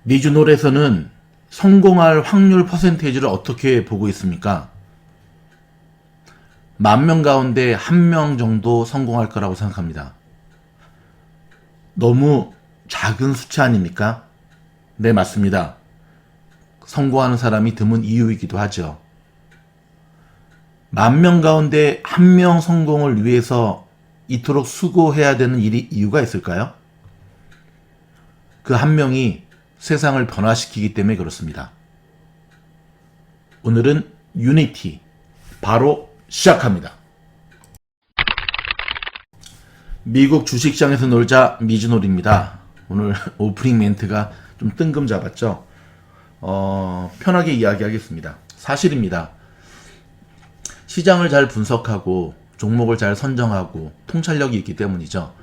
미주놀에서는 성공할 확률 퍼센테이지를 어떻게 보고 있습니까? 10,000명 가운데 1명 정도 성공할 거라고 생각합니다. 너무 작은 수치 아닙니까? 네, 맞습니다. 성공하는 사람이 드문 이유이기도 하죠. 10,000명 가운데 1명 성공을 위해서 이토록 수고해야 되는 이유가 있을까요? 그 1명이 세상을 변화시키기 때문에 그렇습니다. 오늘은 유니티 바로 시작합니다. 미국 주식시장에서 놀자 미주놀입니다. 오늘 오프닝 멘트가 좀 뜬금 잡았죠? 편하게 이야기하겠습니다. 사실입니다. 시장을 잘 분석하고 종목을 잘 선정하고 통찰력이 있기 때문이죠.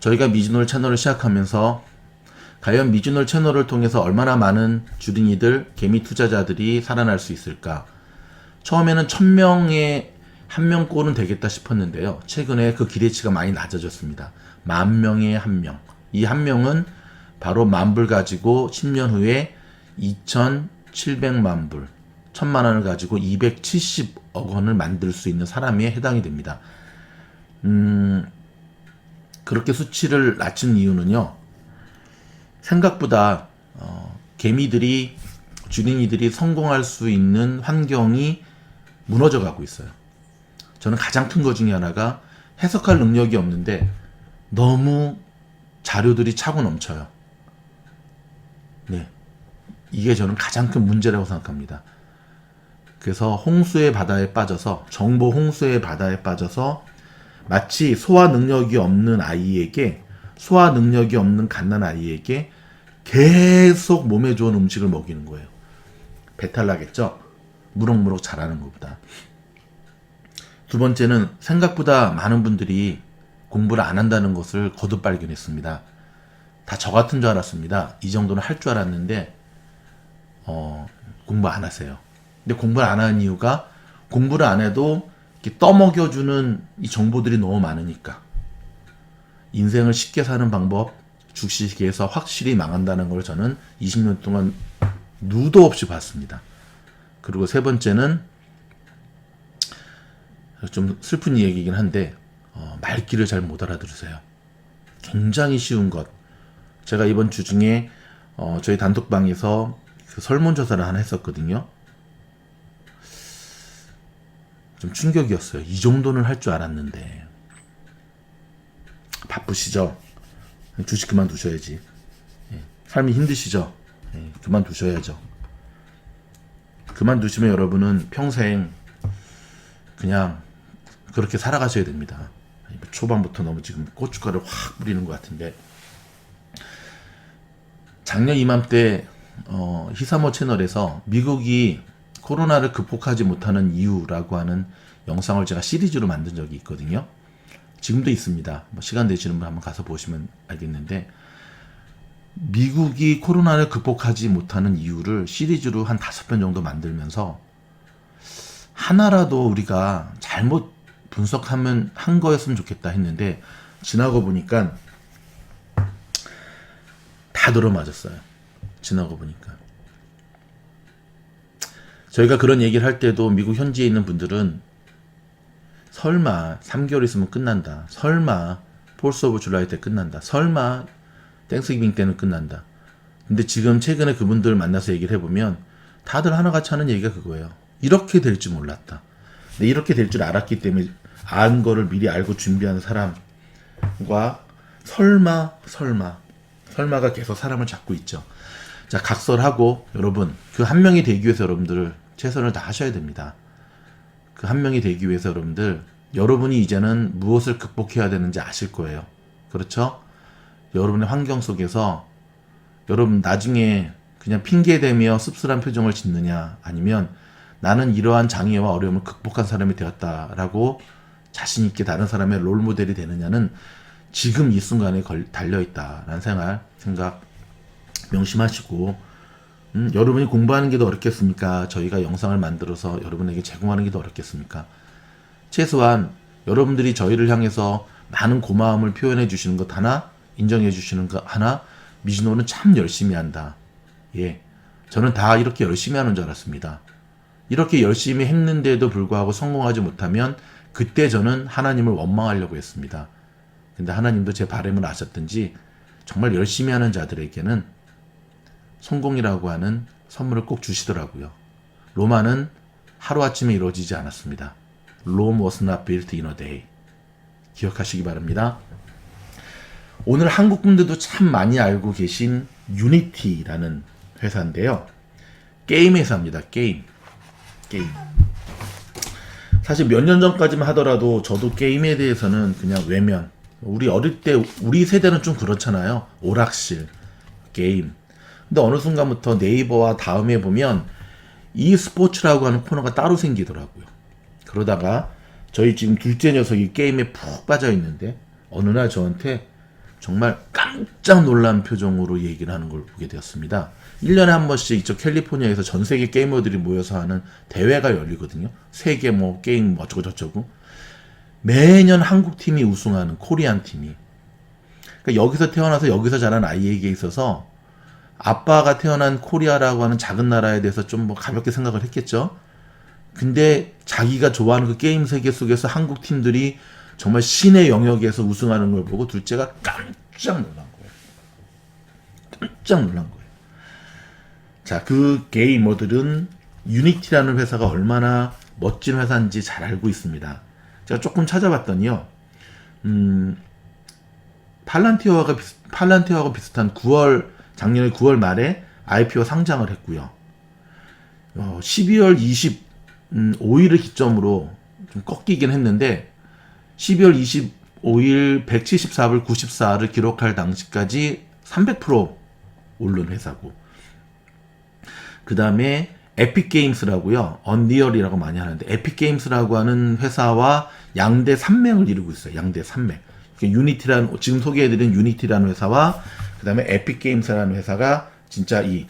저희가 미주놀 채널을 시작하면서 과연 미주놀 채널을 통해서 얼마나 많은 주린이들, 개미 투자자들이 살아날 수 있을까? 처음에는 1,000명에 1명 꼴은 되겠다 싶었는데요. 최근에 그 기대치가 많이 낮아졌습니다. 10,000명에 1명. 이 1명은 바로 10,000불 가지고 10년 후에 2,700만 불, 1,000만 원을 가지고 270억 원을 만들 수 있는 사람에 해당이 됩니다. 그렇게 수치를 낮춘 이유는요. 생각보다 개미들이, 주린이들이 성공할 수 있는 환경이 무너져 가고 있어요. 저는 가장 큰 것 중에 하나가 해석할 능력이 없는데 너무 자료들이 차고 넘쳐요. 네, 이게 저는 가장 큰 문제라고 생각합니다. 그래서 홍수의 바다에 빠져서, 정보 홍수의 바다에 빠져서 마치 소화 능력이 없는 아이에게, 소화 능력이 없는 갓난 아이에게 계속 몸에 좋은 음식을 먹이는 거예요. 배탈 나겠죠? 무럭무럭 자라는 것보다. 두 번째는 생각보다 많은 분들이 공부를 안 한다는 것을 거듭 발견했습니다. 다 저 같은 줄 알았습니다. 이 정도는 할 줄 알았는데 공부 안 하세요. 근데 공부를 안 하는 이유가 공부를 안 해도 이렇게 떠먹여주는 이 정보들이 너무 많으니까. 인생을 쉽게 사는 방법, 주식에서 확실히 망한다는 걸 저는 20년 동안 누도 없이 봤습니다. 그리고 세 번째는 좀 슬픈 얘기이긴 한데 말귀를 잘 못 알아들으세요. 굉장히 쉬운 것. 제가 이번 주 중에 저희 단톡방에서 그 설문조사를 하나 했었거든요. 좀 충격이었어요. 이 정도는 할 줄 알았는데. 바쁘시죠? 주식 그만두셔야지. 삶이 힘드시죠? 그만두셔야죠. 그만두시면 여러분은 평생 그냥 그렇게 살아가셔야 됩니다. 초반부터 너무 지금 고춧가루 확 뿌리는 것 같은데, 작년 이맘때 히사모 채널에서 미국이 코로나를 극복하지 못하는 이유라고 하는 영상을 제가 시리즈로 만든 적이 있거든요. 지금도 있습니다. 시간 되시는 분 한번 가서 보시면 알겠는데, 미국이 코로나를 극복하지 못하는 이유를 시리즈로 한 5편 정도 만들면서 하나라도 우리가 잘못 분석하면 한 거였으면 좋겠다 했는데, 지나고 보니까 다 들어맞았어요. 지나고 보니까. 저희가 그런 얘기를 할 때도 미국 현지에 있는 분들은 설마 3개월 있으면 끝난다. 설마 폴스 오브 줄라이 때 끝난다. 설마 땡스기빙 때는 끝난다. 근데 지금 최근에 그분들 만나서 얘기를 해보면 다들 하나같이 하는 얘기가 그거예요. 이렇게 될 줄 몰랐다. 근데 이렇게 될 줄 알았기 때문에 안 거를 미리 알고 준비하는 사람과 설마가 계속 사람을 잡고 있죠. 자, 각설하고 여러분, 그 한 명이 되기 위해서 여러분들 최선을 다 하셔야 됩니다. 그 한 명이 되기 위해서 여러분이 이제는 무엇을 극복해야 되는지 아실 거예요. 그렇죠? 여러분의 환경 속에서 여러분 나중에 그냥 핑계대며 씁쓸한 표정을 짓느냐, 아니면 나는 이러한 장애와 어려움을 극복한 사람이 되었다라고 자신있게 다른 사람의 롤모델이 되느냐는 지금 이 순간에 달려있다라는 생각 명심하시고, 여러분이 공부하는 게 더 어렵겠습니까? 저희가 영상을 만들어서 여러분에게 제공하는 게 더 어렵겠습니까? 최소한 여러분들이 저희를 향해서 많은 고마움을 표현해 주시는 것 하나, 인정해 주시는 것 하나, 미주노는 참 열심히 한다. 예. 저는 다 이렇게 열심히 하는 줄 알았습니다. 이렇게 열심히 했는데도 불구하고 성공하지 못하면 그때 저는 하나님을 원망하려고 했습니다. 근데 하나님도 제 바람을 아셨든지 정말 열심히 하는 자들에게는 성공이라고 하는 선물을 꼭 주시더라고요. 로마는 하루아침에 이루어지지 않았습니다. Rome was not built in a day. 기억하시기 바랍니다. 오늘 한국 분들도 참 많이 알고 계신 유니티라는 회사인데요. 게임 회사입니다. 게임. 사실 몇 년 전까지만 하더라도 저도 게임에 대해서는 그냥 외면. 우리 어릴 때 우리 세대는 좀 그렇잖아요. 오락실, 게임. 근데 어느 순간부터 네이버와 다음에 보면 e스포츠라고 하는 코너가 따로 생기더라고요. 그러다가 저희 지금 둘째 녀석이 게임에 푹 빠져 있는데 어느 날 저한테 정말 깜짝 놀란 표정으로 얘기를 하는 걸 보게 되었습니다. 1년에 한 번씩 이쪽 캘리포니아에서 전 세계 게이머들이 모여서 하는 대회가 열리거든요. 세계 뭐 게임 뭐 어쩌고 저쩌고. 매년 한국 팀이 우승하는 코리안 팀이. 그러니까 여기서 태어나서 여기서 자란 아이에게 있어서 아빠가 태어난 코리아라고 하는 작은 나라에 대해서 좀 뭐 가볍게 생각을 했겠죠. 근데 자기가 좋아하는 그 게임 세계 속에서 한국 팀들이 정말 신의 영역에서 우승하는 걸 보고 둘째가 깜짝 놀란 거예요. 깜짝 놀란 거예요. 자, 그 게이머들은 유니티라는 회사가 얼마나 멋진 회사인지 잘 알고 있습니다. 제가 조금 찾아봤더니요. 팔란티어하고 비슷한 작년에 9월 말에 IPO 상장을 했고요. 12월 25일을 기점으로 좀 꺾이긴 했는데 12월 25일 174불 94를 기록할 당시까지 300% 오른 회사고, 그 다음에 에픽게임스라고요. 언리얼이라고 많이 하는데 에픽게임스라고 하는 회사와 양대 산맥을 이루고 있어요. 양대 산맥. 유니티라는, 지금 소개해드린 유니티라는 회사와 그 다음에 에픽게임스라는 회사가 진짜 이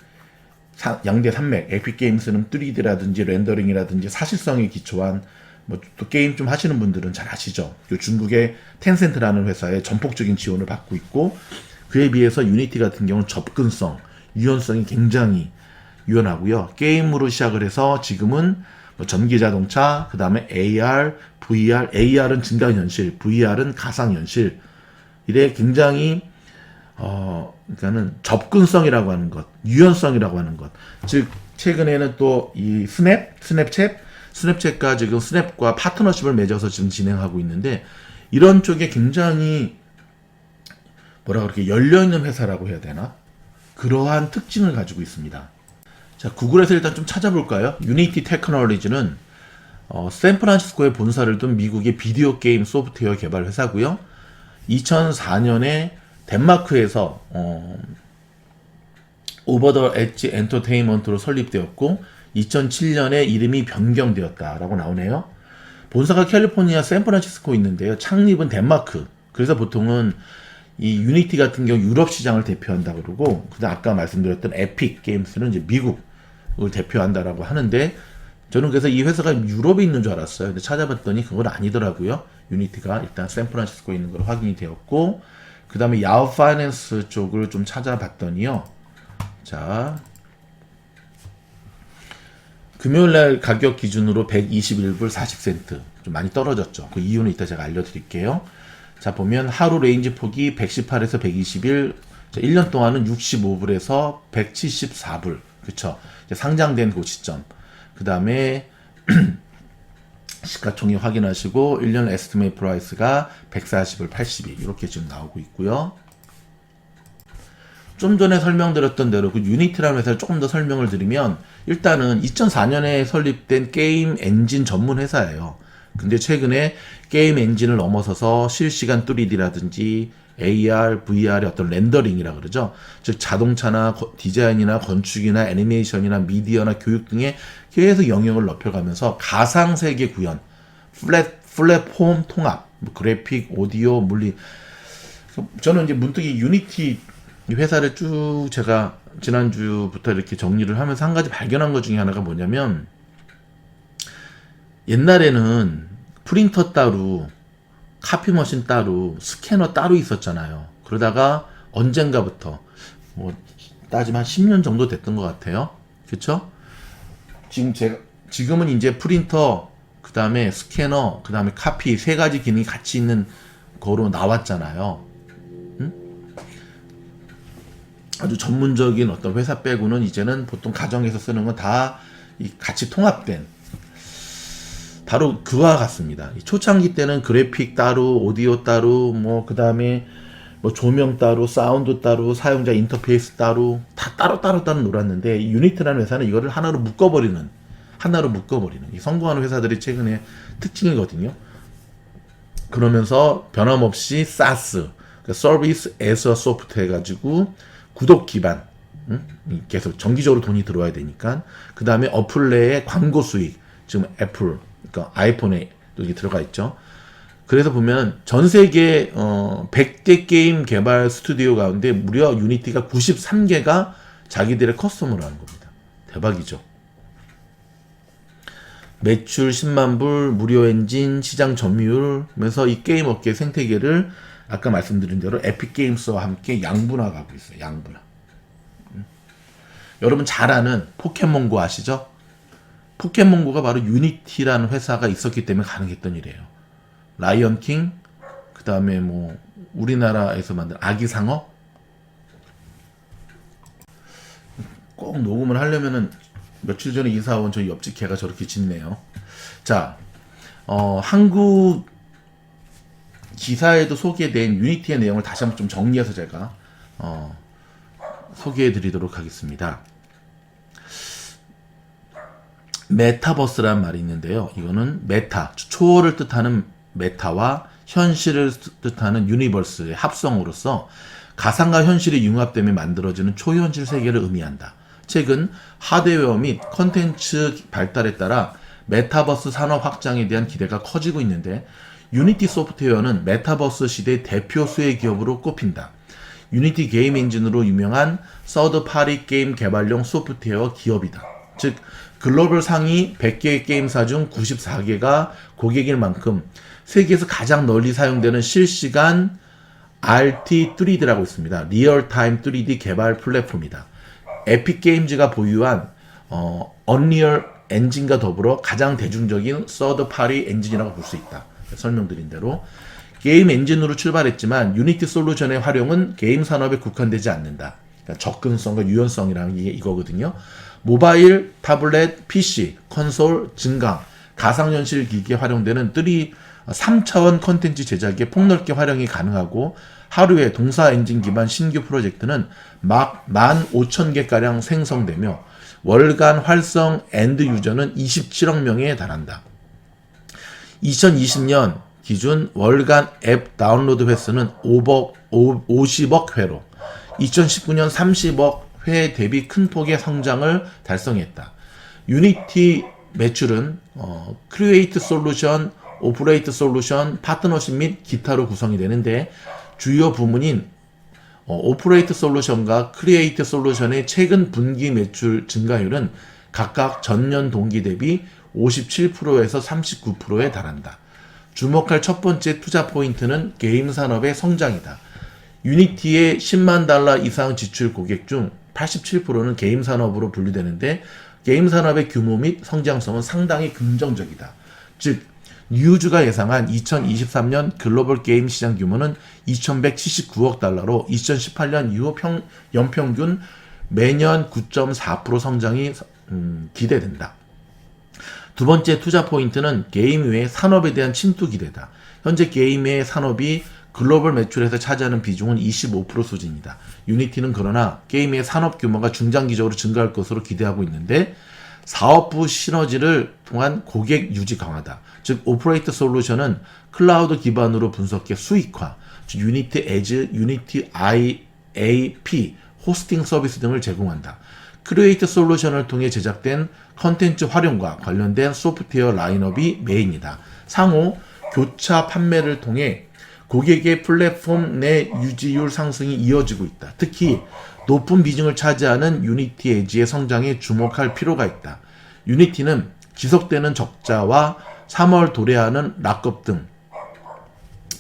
양대 산맥, 에픽게임스는 3D라든지 렌더링이라든지 사실성에 기초한 뭐 또 게임 좀 하시는 분들은 잘 아시죠. 중국의 텐센트라는 회사의 전폭적인 지원을 받고 있고, 그에 비해서 유니티 같은 경우는 접근성, 유연성이 굉장히 유연하고요. 게임으로 시작을 해서 지금은 뭐 전기자동차, 그 다음에 AR, VR, AR은 증강현실, VR은 가상현실, 이래 굉장히 그러니까는 접근성이라고 하는 것, 유연성이라고 하는 것. 즉 최근에는 또 이 스냅챗과 지금 스냅과 파트너십을 맺어서 지금 진행하고 있는데, 이런 쪽에 굉장히 뭐라 그렇게 열려 있는 회사라고 해야 되나? 그러한 특징을 가지고 있습니다. 자, 구글에서 일단 좀 찾아볼까요? 유니티 테크놀로지는 샌프란시스코에 본사를 둔 미국의 비디오 게임 소프트웨어 개발 회사고요. 2004년에 덴마크에서 오버 더 엣지 엔터테인먼트로 설립되었고 2007년에 이름이 변경되었다라고 나오네요. 본사가 캘리포니아 샌프란시스코에 있는데요. 창립은 덴마크. 그래서 보통은 이 유니티 같은 경우 유럽 시장을 대표한다 그러고, 그다음 아까 말씀드렸던 에픽 게임스는 이제 미국을 대표한다라고 하는데, 저는 그래서 이 회사가 유럽에 있는 줄 알았어요. 근데 찾아봤더니 그건 아니더라고요. 유니티가 일단 샌프란시스코에 있는 걸 확인이 되었고, 그 다음에 야후 파이낸스 쪽을 좀 찾아봤더니요. 자, 금요일날 가격 기준으로 121불 40센트. 좀 많이 떨어졌죠. 그 이유는 이따 제가 알려드릴게요. 자, 보면 하루 레인지 폭이 118에서 121, 1년 동안은 65불에서 174불. 그쵸. 상장된 그 시점. 그 다음에 시가총액 확인하시고 1년 에스티메이트 프라이스가 140불 82 이렇게 지금 나오고 있고요. 좀 전에 설명드렸던 대로 그 유니티라는 회사를 조금 더 설명을 드리면, 일단은 2004년에 설립된 게임 엔진 전문 회사예요. 근데 최근에 게임 엔진을 넘어서서 실시간 3D라든지 AR, VR의 어떤 렌더링이라 그러죠. 즉 자동차나 디자인이나 건축이나 애니메이션이나 미디어나 교육 등의 계속 영역을 넓혀가면서 가상세계 구현, 플랫폼 통합, 뭐 그래픽, 오디오, 물리. 저는 이제 문득 이 유니티 회사를 쭉 제가 지난주부터 이렇게 정리를 하면서 한 가지 발견한 것 중에 하나가 뭐냐면, 옛날에는 프린터 따로, 카피머신 따로, 스캐너 따로 있었잖아요. 그러다가 언젠가부터 뭐 따지면 한 10년 정도 됐던 것 같아요. 그쵸? 지금은 이제 프린터, 그 다음에 스캐너, 그 다음에 카피 세 가지 기능이 같이 있는 거로 나왔잖아요. 아주 전문적인 어떤 회사 빼고는 이제는 보통 가정에서 쓰는 건 다 같이 통합된, 바로 그와 같습니다. 초창기 때는 그래픽 따로, 오디오 따로, 그 다음에 조명 따로, 사운드 따로, 사용자 인터페이스 따로, 다 따로 놀았는데, 유니티라는 회사는 이거를 하나로 묶어버리는 이 성공하는 회사들이 최근에 특징이거든요. 그러면서 변함없이 SaaS, 서비스 에서 소프트 해가지고 구독 기반, 계속 정기적으로 돈이 들어와야 되니까. 그 다음에 어플 내에 광고 수익, 지금 애플, 그러니까 아이폰에 여기 들어가 있죠. 그래서 보면 전 세계 100개 게임 개발 스튜디오 가운데 무려 유니티가 93개가 자기들의 커스텀으로 하는 겁니다. 대박이죠. 매출 10만 불, 무료 엔진, 시장 점유율, 면서 이 게임 업계 생태계를 아까 말씀드린 대로 에픽 게임스와 함께 양분화가고 있어요. 양분화. 여러분 잘 아는 포켓몬고 아시죠? 포켓몬고가 바로 유니티라는 회사가 있었기 때문에 가능했던 일이에요. 라이언킹, 그 다음에 우리나라에서 만든 아기상어, 꼭 녹음을 하려면은 며칠 전에 이사 온 저희 옆집 개가 저렇게 짖네요. 자, 한국 기사에도 소개된 유니티의 내용을 다시 한번 좀 정리해서 제가 소개해 드리도록 하겠습니다. 메타버스란 말이 있는데요. 이거는 메타, 초월을 뜻하는 메타와 현실을 뜻하는 유니버스의 합성으로서 가상과 현실이 융합되며 만들어지는 초현실 세계를 의미한다. 최근 하드웨어 및 컨텐츠 발달에 따라 메타버스 산업 확장에 대한 기대가 커지고 있는데, 유니티 소프트웨어는 메타버스 시대의 대표 수혜 기업으로 꼽힌다. 유니티 게임 엔진으로 유명한 서드 파티 게임 개발용 소프트웨어 기업이다. 즉 글로벌 상위 100개의 게임사 중 94개가 고객일 만큼 세계에서 가장 널리 사용되는 실시간 RT3D라고 있습니다. 리얼타임 3D 개발 플랫폼이다. 에픽 게임즈가 보유한 언리얼 엔진과 더불어 가장 대중적인 서드 파티 엔진이라고 볼 수 있다. 설명드린 대로 게임 엔진으로 출발했지만 유니티 솔루션의 활용은 게임 산업에 국한되지 않는다. 그러니까 접근성과 유연성이라는 게 이거거든요. 모바일, 타블렛, PC, 콘솔, 증강, 가상현실 기기에 활용되는 3차원 컨텐츠 제작에 폭넓게 활용이 가능하고, 하루에 동사 엔진 기반 신규 프로젝트는 막 15,000개가량 생성되며 월간 활성 엔드 유저는 27억 명에 달한다. 2020년 기준 월간 앱 다운로드 횟수는 50억 회로 2019년 30억 회 대비 큰 폭의 성장을 달성했다. 유니티 매출은 크리에이트 솔루션, 오퍼레이트 솔루션, 파트너십 및 기타로 구성이 되는데, 주요 부문인 오퍼레이트 솔루션과 크리에이트 솔루션의 최근 분기 매출 증가율은 각각 전년 동기 대비 57%에서 39%에 달한다. 주목할 첫 번째 투자 포인트는 게임 산업의 성장이다. 유니티의 10만 달러 이상 지출 고객 중 87%는 게임 산업으로 분류되는데, 게임 산업의 규모 및 성장성은 상당히 긍정적이다. 즉, 뉴즈가 예상한 2023년 글로벌 게임 시장 규모는 2,179억 달러로 2018년 이후 연평균 매년 9.4% 성장이 기대된다. 두 번째 투자 포인트는 게임 외 산업에 대한 침투 기대다. 현재 게임 외 산업이 글로벌 매출에서 차지하는 비중은 25% 수준이다. 유니티는 그러나 게임 외 산업 규모가 중장기적으로 증가할 것으로 기대하고 있는데, 사업부 시너지를 통한 고객 유지 강화다. 즉 오퍼레이트 솔루션은 클라우드 기반으로 분석해 수익화, 즉 유니티 에즈, 유니티 IAP, 호스팅 서비스 등을 제공한다. 크리에이트 솔루션을 통해 제작된 컨텐츠 활용과 관련된 소프트웨어 라인업이 메인이다. 상호 교차 판매를 통해 고객의 플랫폼 내 유지율 상승이 이어지고 있다. 특히 높은 비중을 차지하는 유니티 에지의 성장에 주목할 필요가 있다. 유니티는 지속되는 적자와 3월 도래하는 락업 등,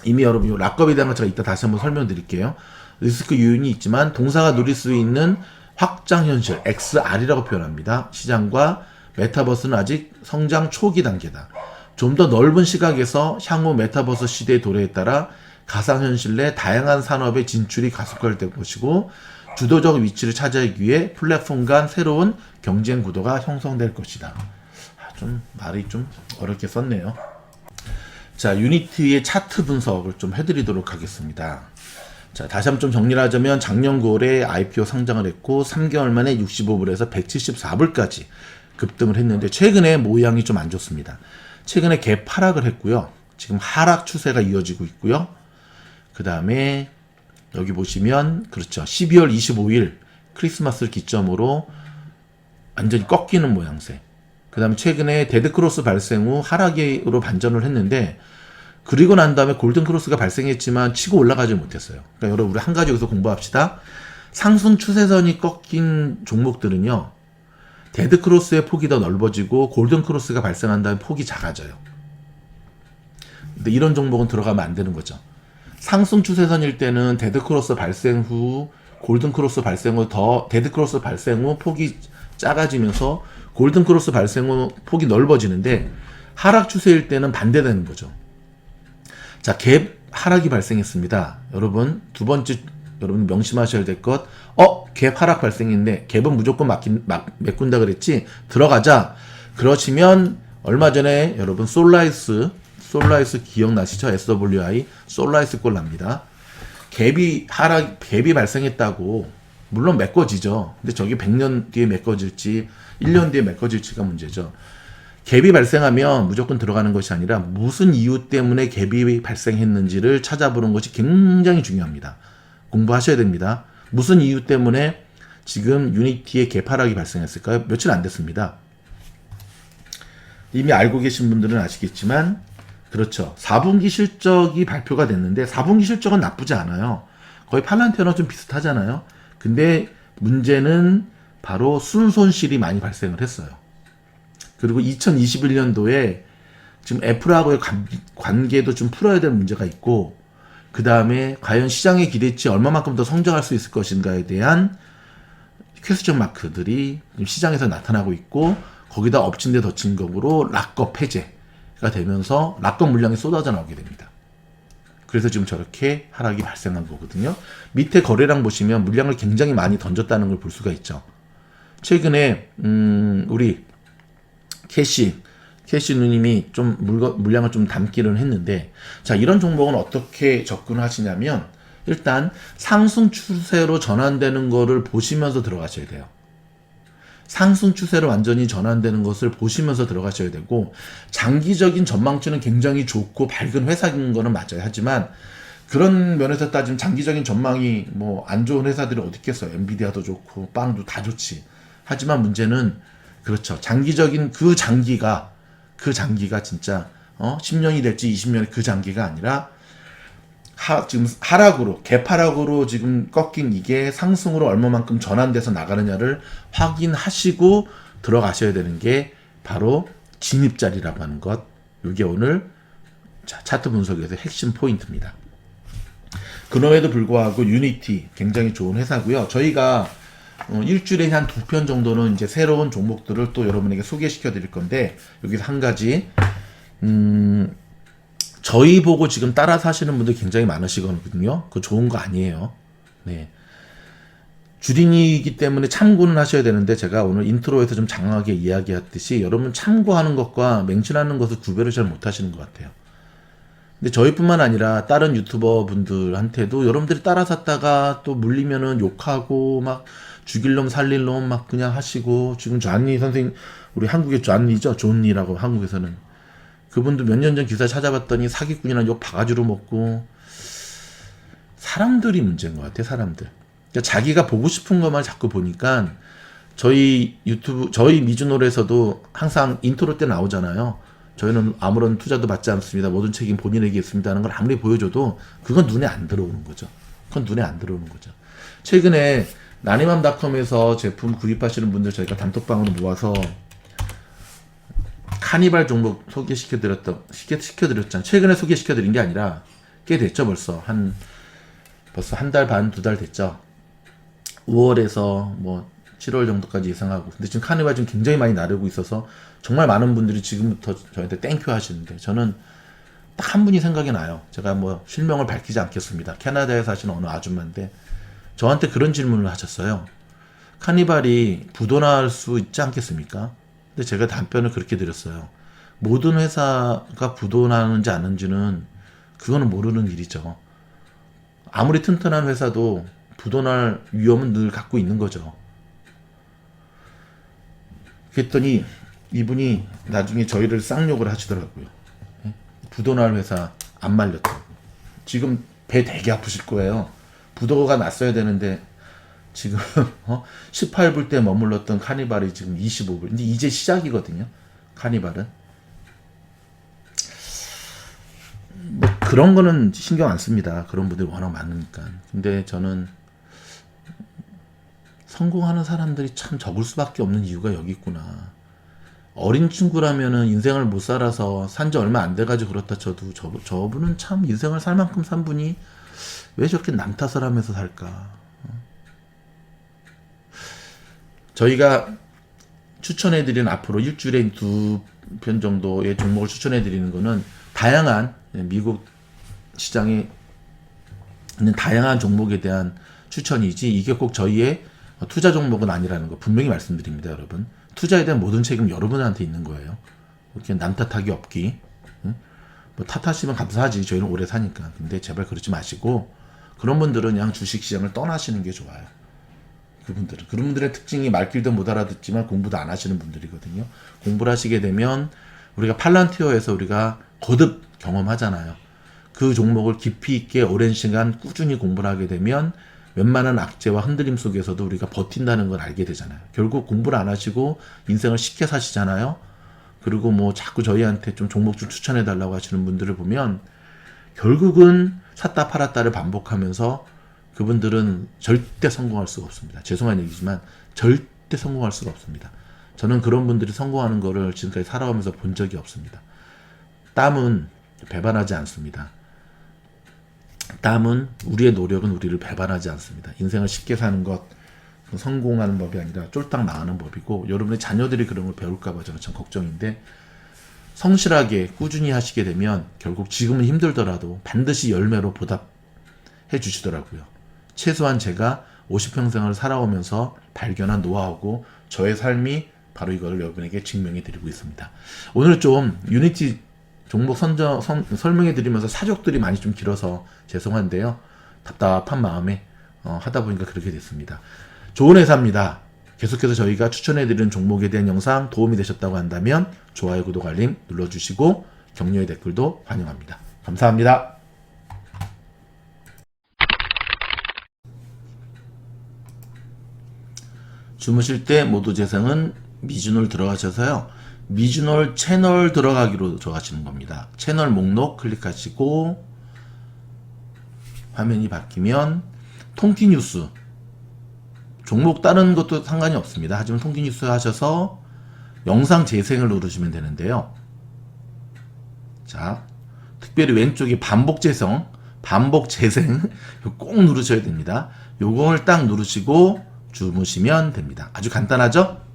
이미 여러분 이 락업에 대한 거 제가 이따 다시 한번 설명드릴게요. 리스크 요인이 있지만 동사가 누릴 수 있는 확장 현실 XR이라고 표현합니다. 시장과 메타버스는 아직 성장 초기 단계다. 좀 더 넓은 시각에서 향후 메타버스 시대의 도래에 따라 가상현실 내 다양한 산업의 진출이 가속화될 것이고 주도적 위치를 차지하기 위해 플랫폼 간 새로운 경쟁 구도가 형성될 것이다. 좀 말이 좀 어렵게 썼네요. 자, 유니티의 차트 분석을 좀 해드리도록 하겠습니다. 자, 다시 한번 좀 정리를 하자면 작년 9월에 IPO 상장을 했고 3개월 만에 65불에서 174불까지 급등을 했는데 최근에 모양이 좀 안 좋습니다. 최근에 갭 하락을 했고요. 지금 하락 추세가 이어지고 있고요. 그 다음에 여기 보시면 그렇죠. 12월 25일 크리스마스를 기점으로 완전히 꺾이는 모양새. 그 다음에 최근에 데드크로스 발생 후 하락으로 반전을 했는데 그리고 난 다음에 골든크로스가 발생했지만 치고 올라가지 못했어요. 그러니까 여러분 우리 한 가지 여기서 공부합시다. 상승 추세선이 꺾인 종목들은요. 데드크로스의 폭이 더 넓어지고 골든크로스가 발생한 다음에 폭이 작아져요. 근데 이런 종목은 들어가면 안 되는 거죠. 상승 추세선일 때는 데드크로스 발생 후 골든크로스 발생 후 더 데드크로스 발생 후 폭이 작아지면서 골든크로스 발생 후 폭이 넓어지는데 하락 추세일 때는 반대되는 거죠. 자, 갭 하락이 발생했습니다. 여러분 두 번째 여러분 명심하셔야 될 것. 갭 하락 발생인데 갭은 무조건 메꾼다 그랬지. 들어가자. 그러시면 얼마 전에 여러분 솔라이스 기억나시죠? SWI 솔라이스 꼴 납니다. 갭이 발생했다고 물론 메꿔지죠. 근데 저게 100년 뒤에 메꿔질지 1년 뒤에 메꿔질지가 문제죠. 갭이 발생하면 무조건 들어가는 것이 아니라 무슨 이유 때문에 갭이 발생했는지를 찾아보는 것이 굉장히 중요합니다. 공부하셔야 됩니다. 무슨 이유 때문에 지금 유니티의 갭 하락이 발생했을까요? 며칠 안 됐습니다. 이미 알고 계신 분들은 아시겠지만 그렇죠. 4분기 실적이 발표가 됐는데 4분기 실적은 나쁘지 않아요. 거의 팔란티어랑 좀 비슷하잖아요. 근데 문제는 바로 순손실이 많이 발생을 했어요. 그리고 2021년도에 지금 애플하고의 관계도 좀 풀어야 될 문제가 있고 그 다음에 과연 시장의 기대치 얼마만큼 더 성장할 수 있을 것인가에 대한 퀘스천 마크들이 시장에서 나타나고 있고 거기다 엎친 데 덮친 격으로 락업 해제가 되면서 락업 물량이 쏟아져 나오게 됩니다. 그래서 지금 저렇게 하락이 발생한 거거든요. 밑에 거래량 보시면 물량을 굉장히 많이 던졌다는 걸 볼 수가 있죠. 최근에 우리 캐시 누님이 좀 물량을 좀 담기는 했는데 자 이런 종목은 어떻게 접근하시냐면 일단 상승 추세로 전환되는 거를 보시면서 들어가셔야 돼요. 상승 추세로 완전히 전환되는 것을 보시면서 들어가셔야 되고 장기적인 전망치는 굉장히 좋고 밝은 회사인 거는 맞아요. 하지만 그런 면에서 따지면 장기적인 전망이 뭐 안 좋은 회사들이 어디 있겠어요. 엔비디아도 좋고 빵도 다 좋지. 하지만 문제는 그렇죠. 장기적인 그 장기가 진짜 10년이 될지 20년이 그 장기가 아니라 지금 하락으로 개파락으로 지금 꺾인 이게 상승으로 얼마만큼 전환돼서 나가느냐를 확인하시고 들어가셔야 되는 게 바로 진입자리라고 하는 것. 이게 오늘 차트 분석에서 핵심 포인트입니다. 그럼에도 불구하고 유니티 굉장히 좋은 회사고요. 저희가 일주일에 한 2편 정도는 이제 새로운 종목들을 또 여러분에게 소개시켜 드릴 건데 여기서 한 가지 저희 보고 지금 따라 사시는 분들 굉장히 많으시거든요. 그거 좋은 거 아니에요. 네. 주린이기 때문에 참고는 하셔야 되는데 제가 오늘 인트로에서 좀 장황하게 이야기했듯이 여러분 참고하는 것과 맹신하는 것을 구별을 잘 못하시는 것 같아요. 근데 저희뿐만 아니라 다른 유튜버 분들한테도 여러분들이 따라 샀다가 또 물리면은 욕하고 막 죽일 놈 살릴 놈 막 그냥 하시고 지금 존니 선생님 우리 한국의 존니죠. 존니라고 한국에서는 그분도 몇 년 전 기사 찾아봤더니 사기꾼이라는 욕 바가지로 먹고 사람들이 문제인 것 같아요. 사람들. 그러니까 자기가 보고 싶은 것만 자꾸 보니까 저희 유튜브 저희 미주노래에서도 항상 인트로 때 나오잖아요. 저희는 아무런 투자도 받지 않습니다. 모든 책임 본인에게 있습니다 하는 걸 아무리 보여줘도 그건 눈에 안 들어오는 거죠. 그건 눈에 안 들어오는 거죠. 최근에 나니맘닷컴에서 제품 구입하시는 분들 저희가 단톡방으로 모아서 카니발 종목 시켜드렸잖아요. 최근에 소개시켜드린 게 아니라 꽤 됐죠. 벌써 한 달 반, 2달 됐죠. 5월에서 뭐 7월 정도까지 예상하고, 근데 지금 카니발 지금 굉장히 많이 나르고 있어서 정말 많은 분들이 지금부터 저한테 땡큐 하시는데, 저는 딱 한 분이 생각이 나요. 제가 뭐 실명을 밝히지 않겠습니다. 캐나다에 사시는 어느 아줌마인데 저한테 그런 질문을 하셨어요. 카니발이 부도날 수 있지 않겠습니까? 근데 제가 답변을 그렇게 드렸어요. 모든 회사가 부도나는지 않는지는 그거는 모르는 일이죠. 아무리 튼튼한 회사도 부도날 위험은 늘 갖고 있는 거죠. 그랬더니 이분이 나중에 저희를 쌍욕을 하시더라고요. 부도날 회사 안 말렸다고. 지금 배 되게 아프실 거예요. 부도가 났어야 되는데 지금 18불 때 머물렀던 카니발이 지금 25불. 근데 이제 시작이거든요. 카니발은. 뭐 그런 거는 신경 안 씁니다. 그런 분들이 워낙 많으니까. 근데 저는 성공하는 사람들이 참 적을 수밖에 없는 이유가 여기 있구나. 어린 친구라면은 인생을 못 살아서 산지 얼마 안 돼가지고 그렇다 쳐도 저분은 참 인생을 살 만큼 산 분이 왜 저렇게 남 탓을 하면서 살까. 저희가 추천해드리는, 앞으로 일주일에 2편 정도의 종목을 추천해드리는 거는 다양한 미국 시장에 있는 다양한 종목에 대한 추천이지, 이게 꼭 저희의 투자 종목은 아니라는 거 분명히 말씀드립니다. 여러분, 투자에 대한 모든 책임은 여러분한테 있는 거예요. 이렇게 남 탓하기 없기. 뭐 탓하시면 감사하지, 저희는 오래 사니까. 근데 제발 그러지 마시고, 그런 분들은 그냥 주식시장을 떠나시는 게 좋아요. 그런 분들의 특징이 말귀도 못 알아듣지만 공부도 안 하시는 분들이거든요. 공부를 하시게 되면 우리가 팔란티어에서 우리가 거듭 경험하잖아요. 그 종목을 깊이 있게 오랜 시간 꾸준히 공부를 하게 되면 웬만한 악재와 흔들림 속에서도 우리가 버틴다는 걸 알게 되잖아요. 결국 공부를 안 하시고 인생을 쉽게 사시잖아요. 그리고 뭐 자꾸 저희한테 좀 종목 좀 추천해 달라고 하시는 분들을 보면 결국은 샀다 팔았다를 반복하면서 그분들은 절대 성공할 수가 없습니다. 죄송한 얘기지만 절대 성공할 수가 없습니다. 저는 그런 분들이 성공하는 거를 지금까지 살아오면서 본 적이 없습니다. 땀은 배반하지 않습니다. 땀은, 우리의 노력은 우리를 배반하지 않습니다. 인생을 쉽게 사는 것, 성공하는 법이 아니라 쫄딱 망하는 법이고, 여러분의 자녀들이 그런 걸 배울까봐 저는 참 걱정인데, 성실하게 꾸준히 하시게 되면 결국 지금은 힘들더라도 반드시 열매로 보답해 주시더라고요. 최소한 제가 50평생을 살아오면서 발견한 노하우고 저의 삶이 바로 이거를 여러분에게 증명해 드리고 있습니다. 오늘 좀 유니티 종목 설명해 드리면서 사족들이 많이 좀 길어서 죄송한데요. 답답한 마음에 하다 보니까 그렇게 됐습니다. 좋은 회사입니다. 계속해서 저희가 추천해 드리는 종목에 대한 영상 도움이 되셨다고 한다면 좋아요, 구독, 알림 눌러주시고 격려의 댓글도 환영합니다. 감사합니다. 주무실 때 모두 재생은 미주놀 들어가셔서요. 미주놀 채널 들어가기로 정하시는 겁니다. 채널 목록 클릭하시고 화면이 바뀌면 통기뉴스, 종목 다른 것도 상관이 없습니다. 하지만 통기뉴스 하셔서 영상 재생을 누르시면 되는데요. 자, 특별히 왼쪽에 반복 재생 꼭 누르셔야 됩니다. 요걸 딱 누르시고 주무시면 됩니다. 아주 간단하죠?